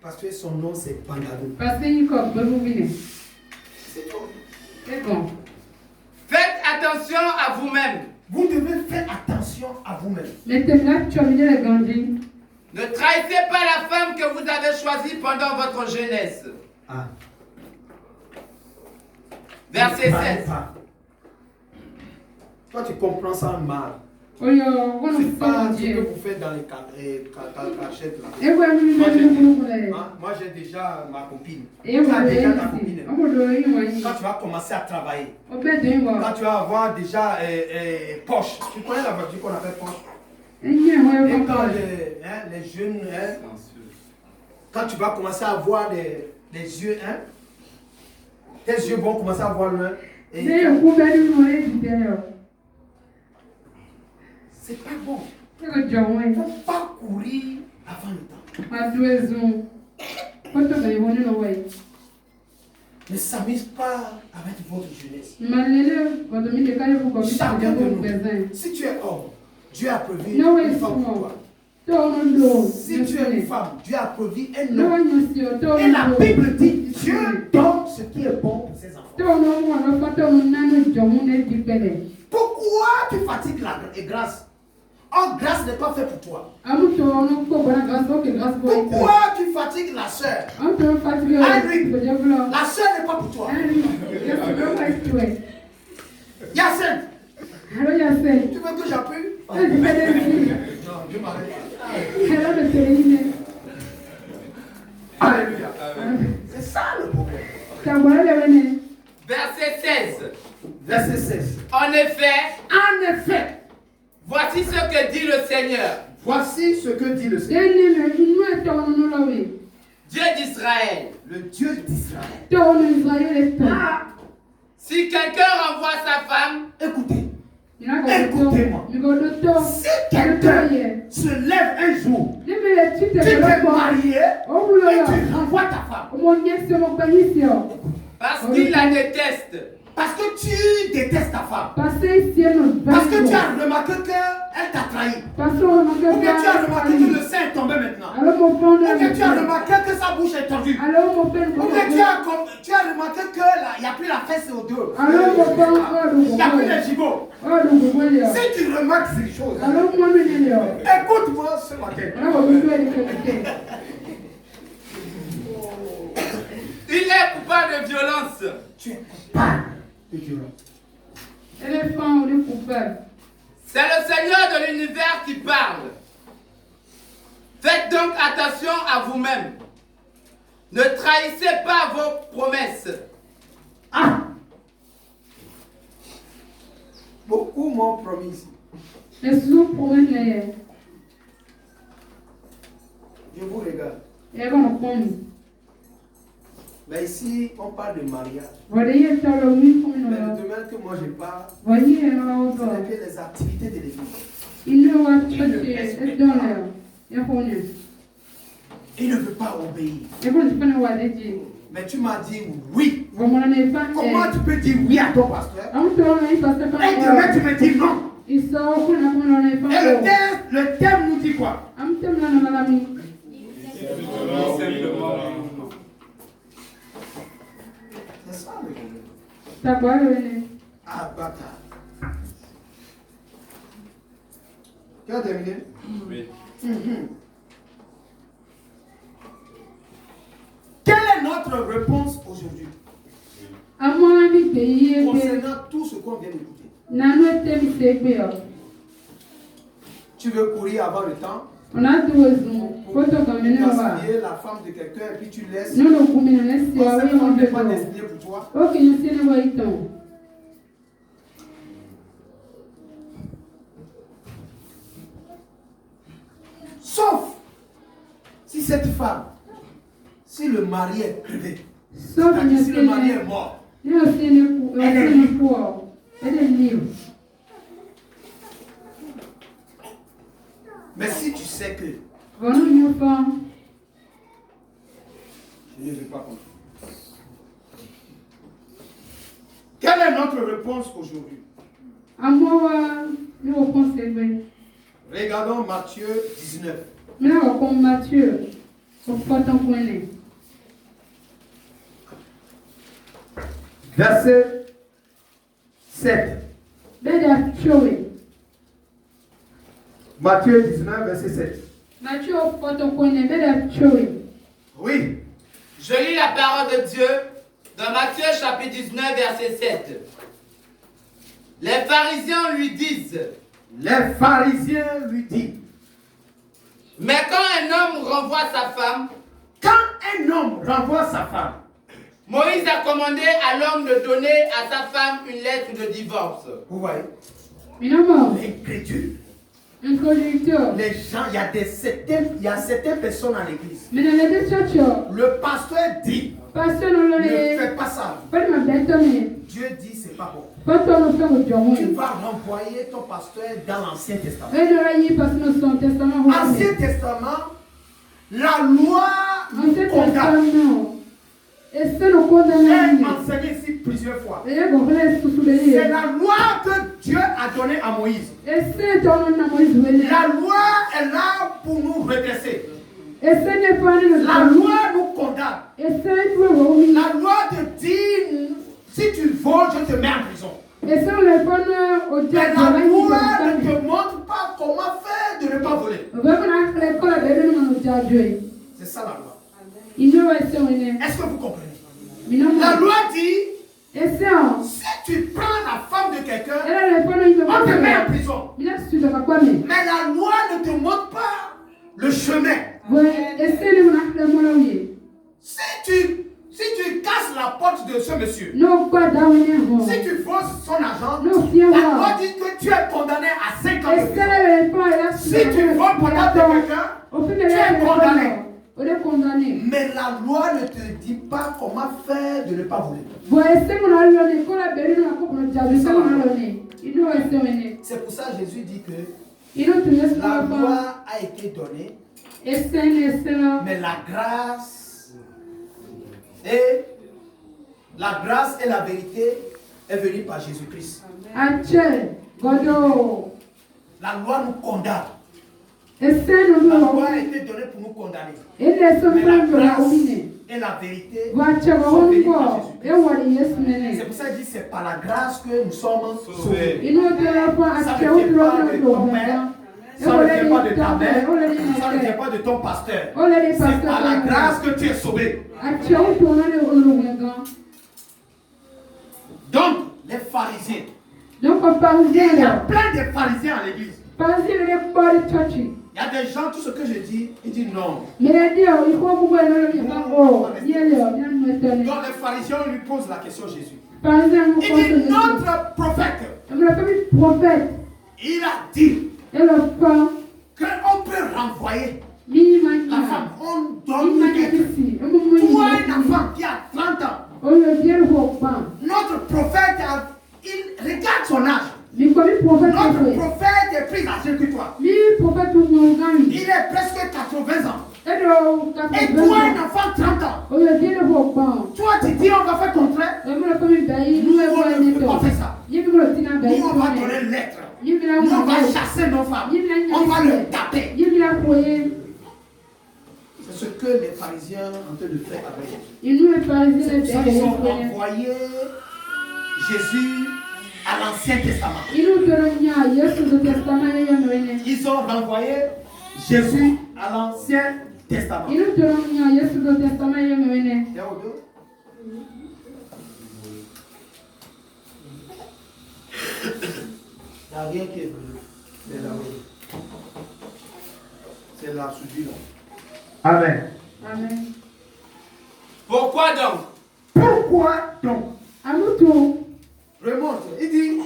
Parce que son nom c'est Bangalou. Parce que il comme vous venez. C'est tout. C'est bon. Faites attention à vous-même. Vous devez faire attention à vous-même. Maintenant, tu as mis le gandhi. Ne trahissez pas la femme que vous avez choisie pendant votre jeunesse. Ah. Verset Parle 16. pas. Toi, tu comprends ça mal. Oh yo, on C'est pas ce que Dieu. vous faites dans les cachettes là. Et ouais, Moi, j'ai déjà ma copine. Et Tu as ouais, déjà ta copine. on va donner. Quand tu vas commencer à travailler, On peut donner. quand tu vas avoir déjà poche, tu connais la voiture qu'on appelle poche. Et Et quand les jeunes, quand tu vas commencer à avoir des yeux, tes yeux vont commencer à voir loin. Et c'est pas bon. Il ne faut pas courir avant le temps. Ne s'amuse pas avec votre jeunesse. Chacun de nous. Si tu es homme, Dieu a prévu une femme pour toi. Si tu es une femme, Dieu a prévu un homme. Et la Bible dit, Dieu donne ce qui est bon pour ses enfants. Pourquoi tu fatigues la grâce? Oh, grâce n'est pas faite pour toi. Pourquoi tu fatigues la sœur? Henry, la sœur n'est pas pour toi. Yacine, tu veux que j'appuie? Non, je m'arrête. Alléluia. C'est ça le problème. Verset 16. Verset 16. En effet, voici ce que dit le Seigneur, Voici ce que dit le Seigneur. Dieu d'Israël. Le Dieu d'Israël. Si quelqu'un renvoie sa femme, Écoutez. Écoutez-moi. Si quelqu'un se lève un jour, tu t'es marié et tu renvoies ta femme. parce qu'il la déteste, Parce que tu détestes ta femme. Parce que Tu as remarqué qu'elle t'a trahi. Ou bien tu as remarqué que le sein est tombé maintenant. Ou bien tu as remarqué que sa bouche est tendue. Ou bien tu as remarqué qu'il n'y a plus la fesse au dos. Il n'y a plus les gigots. Si tu remarques ces choses, écoute-moi ce matin. il est coupable de violence. Tu es coupable de violence. C'est le Seigneur de l'univers qui parle. Faites donc attention à vous-même. Ne trahissez pas vos promesses. Ah! Beaucoup m'ont promis ici. Je vous regarde. Mais ici, on parle de mariage. Mais le domaine que moi je parle, c'est que les activités de l'église. Il ne veut pas obéir. Mais tu m'as dit oui. Comment tu peux dire oui à ton pasteur? Et demain tu me dis non. Et le thème nous dit quoi? C'est ça le problème. Ah, bâtard. Tu as terminé? Oui. Quelle est notre réponse aujourd'hui concernant tout ce qu'on vient d'écouter? Tu veux courir avant le temps? Pour gaspiller la femme de quelqu'un et puis tu laisses. Cette femme n'est pas destinée pour toi. Sauf si cette femme, si le mari est crevé, c'est-à-dire si le mari est mort, mais si tu sais que je ne vais pas comprendre. Quelle est notre réponse aujourd'hui? Regardons Matthieu 19. Verset 7. Matthieu 19, verset 7. Oui. Je lis la parole de Dieu dans Matthieu chapitre 19, verset 7. Les pharisiens lui disent. Les pharisiens lui disent. Mais quand un homme renvoie sa femme. Moïse a commandé à l'homme de donner à sa femme une lettre de divorce. Vous voyez? L'incrédule. Les gens, il y a certaines personnes à l'église. Le pasteur dit, ne fais pas ça. Dieu dit, c'est pas bon. Tu vas renvoyer ton pasteur dans l'Ancien Testament. Ancien Testament, la loi nous condamne. J'ai enseigné ici plusieurs fois. C'est la loi que Dieu a donnée à Moïse. La loi est là pour nous redresser. La loi nous condamne. La loi te dit, si tu voles, je te mets en prison. Mais la loi ne te montre pas comment faire de ne pas voler. C'est ça la loi. Est-ce que vous comprenez? La loi dit, si tu prends la femme de quelqu'un, on te met en prison. Mais la loi ne te montre pas le chemin. Si tu casses la porte de ce monsieur, si tu voles son argent, la loi dit que tu es condamné à 5 ans de prison. Si tu voles pendant quelqu'un, tu es condamné. Mais la loi ne te dit pas comment faire de ne pas voler. C'est pour ça que Jésus dit que la loi a été donnée, mais la grâce et la vérité est venue par Jésus-Christ. La loi nous condamne. La loi a été donnée pour nous condamner. Mais la grâce et la vérité sont venues par Jésus-Christ. C'est pour ça qu'il dit que c'est par la grâce que nous sommes sauvés. Ça ne vient pas de ton père, ça ne vient pas de ta mère, ça ne vient pas de ton pasteur. C'est par la grâce que tu es sauvé. Donc, les pharisiens. Il y a plein de pharisiens à l'église. Il y a des gens, tout ce que je dis, ils disent non. Donc les pharisiens lui posent la question à Jésus. Il dit, notre prophète, il a dit qu'on peut renvoyer la femme. On donne une lettre. Toi, une femme qui a 30 ans. Notre prophète, il regarde son âge. Notre prophète est plus âgé que toi. Il est presque 80 ans. Et toi, un enfant de 30 ans. Toi, tu dis on va faire contraire. Nous, on ne peut pas faire ça. Nous, on va donner une lettre. Nous, on va chasser nos femmes. On va le taper. C'est ce que les pharisiens ont en train de faire avec Jésus. Ils ont envoyé Jésus à l'Ancien Testament. Ils ont renvoyé Jésus à l'Ancien Testament. Il n'y a rien qui est venu. C'est la soudure. Amen. Amen. Pourquoi donc? Remonte. Il dit.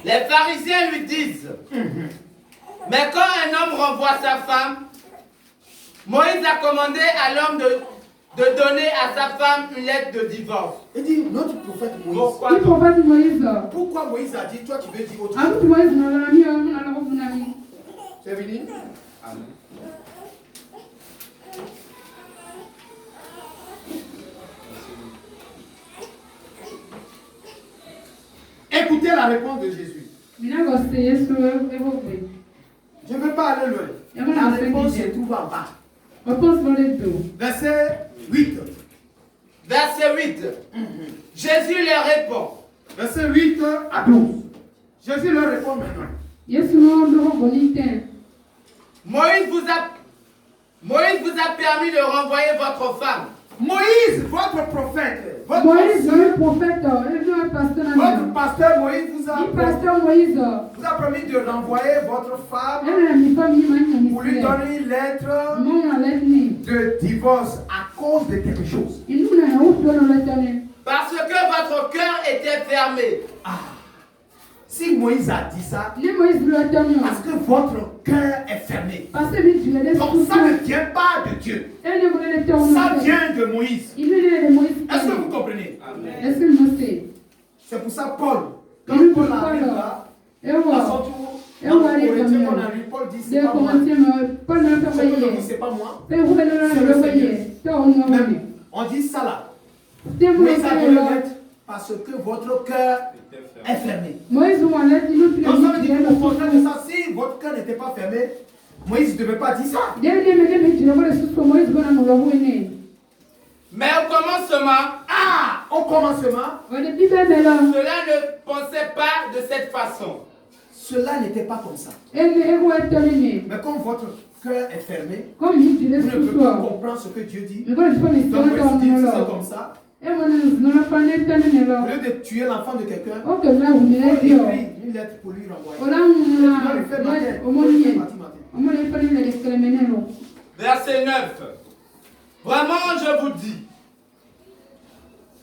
Les pharisiens lui disent. Mais quand un homme renvoie sa femme, Moïse a commandé à l'homme de donner à sa femme une lettre de divorce. Il dit, notre prophète Moïse. Pourquoi Moïse a dit, toi tu veux dire autre chose? C'est fini? Amen. Écoutez la réponse de Jésus. Je ne veux pas aller loin. La réponse se trouve en bas. Verset 8. Verset 8. Jésus leur répond. Verset 8 à 12. Jésus leur répond maintenant. Moïse vous a permis de renvoyer votre femme. Moïse, votre prophète, votre pasteur Moïse vous a permis de renvoyer votre femme pour lui donner une lettre de divorce à cause de quelque chose. Parce que votre cœur était fermé. Si Moïse a dit ça, parce que votre cœur est fermé. Donc ça ne vient pas de Dieu. Ça vient de Moïse. Est-ce que vous comprenez? C'est pour ça Paul, quand Paul arrive là, à son tour, dans le Corinthiens qu'on a lu, Paul dit c'est pas moi. C'est pas moi. C'est le Seigneur. Même, on dit ça là. Moïse a dû le mettre parce que votre cœur est fermé. Donc ça veut dire qu'au contraire de ça, si votre cœur n'était pas fermé, Moïse ne devait pas dire ça. Mais au commencement, cela ne pensait pas de cette façon. Cela n'était pas comme ça. Mais comme votre cœur est fermé, vous ne pouvez pas comprendre ce que Dieu dit. Donc Moïse dit c'est comme ça. Au lieu de tuer l'enfant de quelqu'un, il écrit une lettre pour lui renvoyer. Verset 9. Vraiment, je vous dis,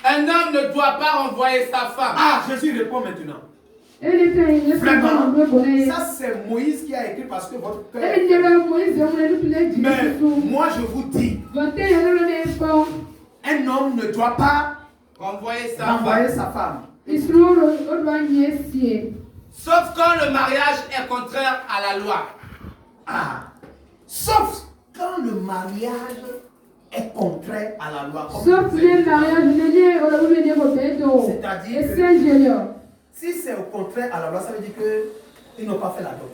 un homme ne doit pas renvoyer sa femme. Jésus répond maintenant. Vraiment, ça c'est Moïse qui a écrit parce que votre cœur. Mais moi je vous dis, un homme ne doit pas renvoyer sa femme. Sauf quand le mariage est contraire à la loi. Sauf quand le mariage est contraire à la loi. C'est-à-dire que si c'est au contraire à la loi, ça veut dire qu'ils n'ont pas fait la dot.